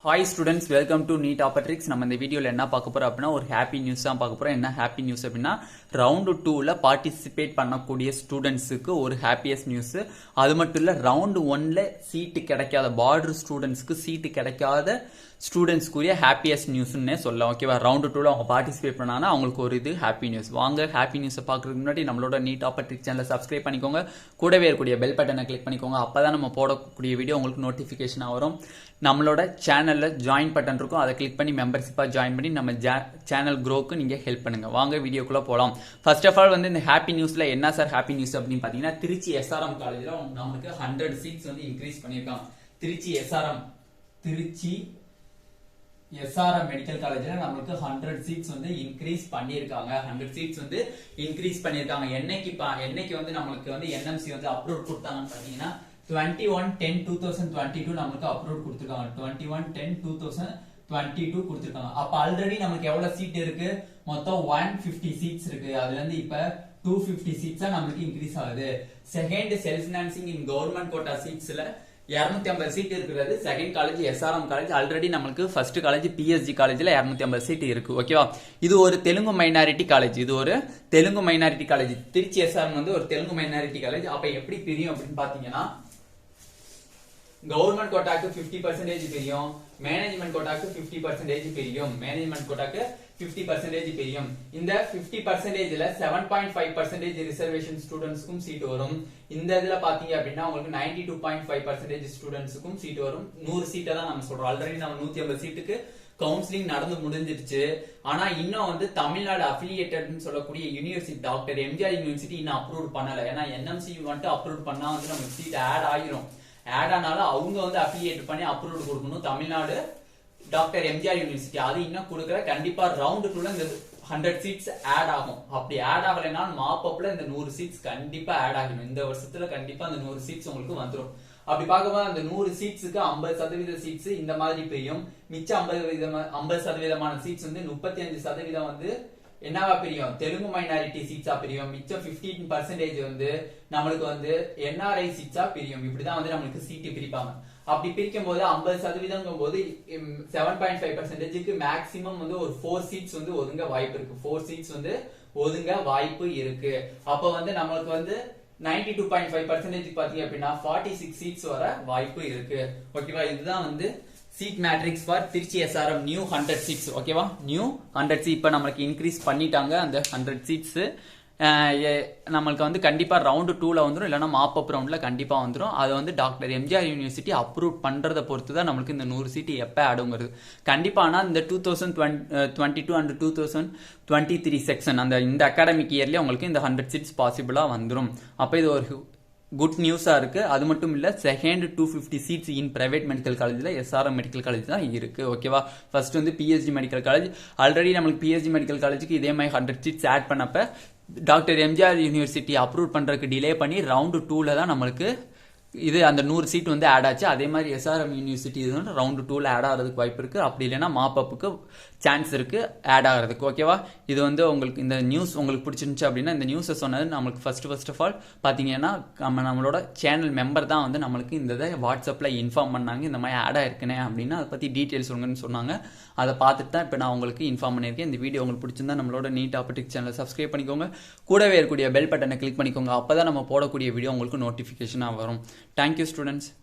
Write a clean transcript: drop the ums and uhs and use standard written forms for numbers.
Hi students, welcome to Neet Tricks. நம்ம இந்த வீடியோல என்ன பார்க்க போறோம் அப்படினா ஒரு ஹாப்பி நியூஸ் தான் பார்க்க போறோம். என்ன ஹாப்பி நியூஸ் அப்படினா ரவுண்ட் 2ல பார்ட்டிசிபேட் பண்ணக்கூடிய ஸ்டூடண்ட்ஸ்க்கு ஒரு ஹாப்பியஸ்ட் நியூஸ். அது மட்டும் இல்ல ரவுண்ட் 1ல சீட் கிடைக்காத பார்டர் ஸ்டூடண்ட்ஸ்க்கு சீட் கிடைக்காத ஸ்டூடண்ட்ஸ்க்குரிய ஹாப்பியஸ்ட் நியூஸ்னே சொல்லலாம். ஓகேவா? ரவுண்ட் 2ல அவங்க பார்ட்டிசிபேட் பண்ணாங்கன்னா அவங்களுக்கு ஒரு இது ஹாப்பி நியூஸ். வாங்க ஹாப்பி நியூஸை பார்க்கறதுக்கு முன்னாடி நம்மளோட நீட் ட்ரிக்ஸ் சேனலை சப்ஸ்கிரைப் பண்ணிக்கோங்க. கூடவே இருக்கக்கூடிய பெல் பட்டனை கிளிக் பண்ணிக்கோங்க. அப்பதான் நம்ம போடக்கூடிய வீடியோ உங்களுக்கு நோட்டிபிகேஷனாக வரும். நம்மளோட சேனல்ல ஜாயின் பட்டன் இருக்கும், அதை கிளிக் பண்ணி மெம்பர்ஷிப்பா ஜாயின் பண்ணி நம்ம சேனல் க்ரோக்கு நீங்க ஹெல்ப் பண்ணுங்க. வாங்க வீடியோக்குள்ள போலாம். ஃபர்ஸ்ட் ஆஃப் ஆல் வந்து இந்த ஹாப்பி நியூஸ்ல என்ன சார் ஹாப்பி நியூஸ் அப்படின்னு பாத்தீங்கன்னா, திருச்சி எஸ்ஆர்எம் காலேஜ்ல நமக்கு 100 சீட்ஸ் வந்து இன்க்ரீஸ் பண்ணிருக்காங்க. திருச்சி எஸ்ஆர்எம் மெடிக்கல் காலேஜ்ல நமக்கு 100 சீட்ஸ் வந்து இன்க்ரீஸ் பண்ணிருக்காங்க. 100 சீட்ஸ் வந்து இன்க்ரீஸ் பண்ணிருக்காங்க. என்னைக்கு வந்து நம்மளுக்கு வந்து என்எம்சி வந்து அப்ரூவ் கொடுத்தாங்கன்னு பாத்தீங்கன்னா 21/10/2022 நமக்கு அப்ரூவ் கொடுத்திருக்காங்க. 21/10/2022 கொடுத்திருக்காங்க. அப்ப ஆல்ரெடி நமக்கு எவ்வளவு சீட் இருக்கு? மொத்தம் 150 சீட்ஸ் இருக்கு. அதுல இருந்து இப்ப 250 சீட்ஸா நமக்கு இன்க்ரீஸ் ஆகுது. Second self financing in government quota சீட்ஸ்ல 250 சீட் இருக்கிறது. Second college SRM college. Already நமக்கு ஃபர்ஸ்ட் காலேஜ் பிஎஸ்ஜி காலேஜ்ல 250 சீட் இருக்கு. ஓகேவா? இது ஒரு Telugu minority college. Trichy SRM வந்து ஒரு தெலுங்கு மைனாரிட்டி காலேஜ். அப்ப எப்படி பிரியும் அப்படின்னு பாத்தீங்கன்னா, கவர்மெண்ட் கோட்டாக்கு 50% பிரியும், மேனேஜ்மெண்ட் கோட்டாக்கு 50% பிரியும். இந்த 50%ல 7.5% ரிசர்வேஷன் ஸ்டூடண்ட்ஸ்க்கும் சீட் வரும். இந்த இதுல பாத்தீங்க அப்படின்னா உங்களுக்கு 92.5% ஸ்டூடண்ட்ஸ்க்கும் சீட் வரும். 100 சீட்டை தான் நம்ம சொல்றோம். ஆல்ரெடி நம்ம 150 சீட்டுக்கு கவுன்சிலிங் நடந்து முடிஞ்சிருச்சு. ஆனா இன்னும் வந்து தமிழ்நாடு அஃபிலியேட்டட்னு சொல்லக்கூடிய யூனிவர்சிட்டி டாக்டர் எம்ஜிஆர் யூனிவர்சிட்டி இன்னும் அப்ரூவ் பண்ணல. ஏன்னா என்எம்சி மட்டும் அப்ரூவ் பண்ணா வந்து நமக்கு சீட் ஆட் ஆயிரும். ஆட் ஆனாலும் அவங்க வந்து அஃபிலியேட் பண்ணி அப்ரூவ் கொடுக்கணும். தமிழ்நாடு டாக்டர் எம்ஜிஆர் யூனிவர்சிட்டி அது இன்னும் கொடுக்கற. கண்டிப்பா ரவுண்ட் 2ல இந்த 100 சீட்ஸ் ஆட் ஆகும். அப்படி ஆட் ஆகலைன்னா மாப்பப்ல இந்த 100 சீட்ஸ் கண்டிப்பா ஆட் ஆகணும். இந்த வருஷத்துல கண்டிப்பா அந்த 100 சீட்ஸ் உங்களுக்கு வந்துடும். அப்படி பார்க்கும்போது அந்த 100 சீட்ஸுக்கு 50% சீட்ஸ் இந்த மாதிரி பிரியும். மிச்சம் 50% சீட்ஸ் வந்து 35% வந்து என்னவா பிரியும்? தெலுங்கு மைனாரிட்டி சீட்ஸா பிரியும். மிச்சம் 15% வந்து நம்மளுக்கு வந்து என்ஆர்ஐ சீட்ஸா பிரியும். இப்படிதான் வந்து நம்மளுக்கு சீட்டு பிரிப்பாங்க. அப்படி பிரிக்கும் போது 50% போது 7.5%க்கு மேக்சிமம் வந்து ஒரு 4 சீட்ஸ் வந்து ஒதுங்க வாய்ப்பு இருக்கு. 4 சீட்ஸ் வந்து ஒதுங்க வாய்ப்பு இருக்கு. அப்ப வந்து நம்மளுக்கு வந்து 92.5% பாத்தீங்க அப்படின்னா 46 சீட்ஸ் வர வாய்ப்பு இருக்கு. ஓகேவா? இதுதான் வந்து seat matrix for Trichy SRM new 100 seats. ஓகேவா? நியூ 100 சீட் இப்ப நம்மளுக்கு இன்க்ரீஸ் பண்ணிட்டாங்க. அந்த 100 சீட்ஸ் நம்மளுக்கு வந்து கண்டிப்பா ரவுண்ட் 2ல வந்துடும், இல்லைன்னா மாப்பப் ரவுண்ட்ல கண்டிப்பா வந்துடும். அது வந்து டாக்டர் எம்ஜிஆர் யூனிவர்சிட்டி அப்ரூவ் பண்றதை பொறுத்து தான் நம்மளுக்கு இந்த 100 சீட் எப்ப ஆடுங்கிறது. கண்டிப்பா ஆனா இந்த 2022 அண்ட் 2023 செக்ஷன் இந்த அகாடமிக் இயர்ல உங்களுக்கு இந்த 100 சீட்ஸ் பாசிபிளா வந்துடும். அப்ப இது ஒரு குட் நியூஸா இருக்கு. அது மட்டும் இல்ல, second 250 seats in private medical காலேஜ்ல எஸ்ஆர்எம் மெடிக்கல் காலேஜ் தான் இருக்கு. ஓகேவா? ஃபர்ஸ்ட் வந்து பிஎஸ்ஜி மெடிக்கல் காலேஜ். ஆல்ரெடி நம்மளுக்கு பிஎஸ்ஜி மெடிக்கல் காலேஜுக்கு இதே மாதிரி 100 சீட்ஸ் ஆட் பண்ணப்ப டாக்டர் எம்ஜிஆர் யூனிவர்சிட்டி அப்ரூவ் பண்றதுக்கு டிலே பண்ணி ரவுண்ட் 2ல தான் நம்மளுக்கு இது அந்த 100 சீட் வந்து ஆட் ஆச்சு. அதே மாதிரி எஸ்ஆர்எம் யூனிவர்சிட்டி ரவுண்ட் 2ல ஆட் ஆகிறதுக்கு வாய்ப்பு இருக்கு. அப்படி இல்லைன்னா மாப்பப்புக்கு சான்ஸ் இருக்கு ஆட் ஆகிறதுக்கு. ஓகேவா? இது வந்து உங்களுக்கு இந்த நியூஸ் உங்களுக்கு பிடிச்சிருந்துச்சு அப்படின்னா, இந்த நியூஸை சொன்னது நம்மளுக்கு ஃபர்ஸ்ட் ஆஃப் ஆல் பாத்தீங்கன்னா நம்மளோட சேனல் மெம்பர் தான் வந்து நம்மளுக்கு இந்த வாட்ஸ்அப்ல இன்ஃபார்ம் பண்ணாங்க. இந்த மாதிரி ஆட் ஆயிருக்கேன் அப்படின்னா அதை பத்தி டீடைல்ஸ் சொல்லுங்கன்னு சொன்னாங்க. அதை பார்த்துட்டு தான் இப்போ நான் உங்களுக்கு இன்ஃபார்ம் பண்ணியிருக்கேன். இந்த வீடியோ உங்களுக்கு பிடிச்சிருந்தா நம்மளோட நீட் ட்ரிக்ஸ் சேனலை சப்ஸ்கிரைப் பண்ணிக்கோங்க. கூடவே இருக்கக்கூடிய பெல் பட்டனை கிளிக் பண்ணிக்கோங்க. அப்பதான் நம்ம போடக்கூடிய வீடியோ உங்களுக்கு நோட்டிபிகேஷனாக வரும். Thank you students.